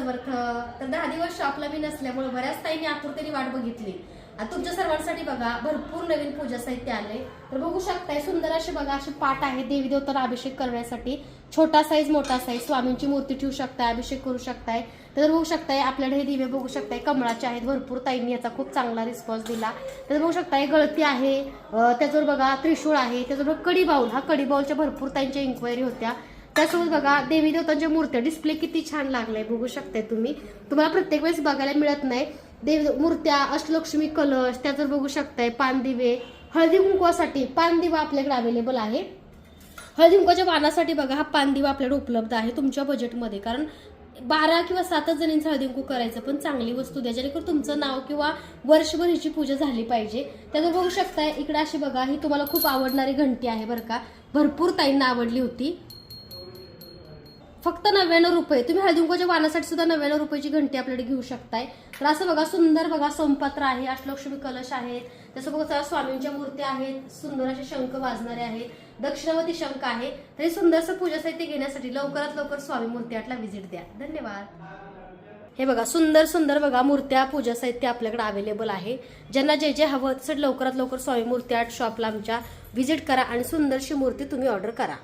समर्थ. तर 10 दिवस शॉपला मी नसल्यामुळे बऱ्याच ताईंनी आतुरतेने वाट बघितली. आणि तुमच्या सर्वांसाठी बघा भरपूर नवीन पूजा साहित्य आले. तर बघू शकताय सुंदर असे बघा असे पाट आहे देवी देवतांना अभिषेक करण्यासाठी. छोटा साईज मोठा साईज स्वामींची मूर्ती ठेवू शकताय, अभिषेक करू शकताय. तर बघू शकताय आपल्याकडे हे दिवे बघू शकताय कमळाचे आहेत. भरपूर ताईंनी याचा खूप चांगला रिस्पॉन्स दिला. तर बघू शकताय गळती आहे, त्याच्यावर बघा त्रिशूळ आहे, त्याच्यावर कडी बाऊल. हा कडी बाऊलच्या भरपूर ताईंच्या इन्क्वायरी होत्या. त्यासोबत बघा देवी देवतांच्या मूर्त्या डिस्प्ले किती छान लागलाय बघू शकताय तुम्ही. तुम्हाला प्रत्येक वेळेस बघायला मिळत नाही. देव मूर्त्या, अष्टलक्ष्मी कलश, त्याच्यावर बघू शकताय पानदिवे. हळदी कुंकवासाठी पानदिवा आपल्याकडे अवेलेबल आहे. हळदी कुंकवाच्या वाणासाठी बघा हा पानदिवा आपल्याकडे उपलब्ध आहे तुमच्या बजेटमध्ये. कारण 12 किंवा 7 जणींचं हळदी कुंकू करायचं, पण चांगली वस्तू द्या जेणेकरून तुमचं नाव किंवा वर्षभर हिची पूजा झाली पाहिजे. त्याच्यावर बघू शकताय इकडे अशी बघा ही तुम्हाला खूप आवडणारी घंटी आहे बरं का. भरपूर ताईंना आवडली होती. फक्त 99 रुपये. तुम्ही हळदी कुंकवाच्या वाणासाठी सुद्धा 99 रुपयाची घंटी आपल्याकडे घेऊ शकताय. तर असं बघा सुंदर बघा सोमपात्र आहे, अष्टलक्ष्मी कलश आहेत, तसं बघा स्वामींच्या मूर्त्या आहेत, सुंदर असे शंख वाजणारे आहेत, दक्षिणावती शंख आहे. तर हे सुंदरसं पूजा साहित्य घेण्यासाठी लवकरात लवकर स्वामी मूर्ती आर्टला व्हिजिट द्या. धन्यवाद. हे बघा सुंदर सुंदर बघा मूर्त्या पूजा साहित्य आपल्याकडे अवेलेबल आहे. ज्यांना जे जे हवं तसं लवकरात लवकर स्वामी मूर्ती आर्ट शॉपला आमच्या व्हिजिट करा आणि सुंदरशी मूर्ती तुम्ही ऑर्डर करा.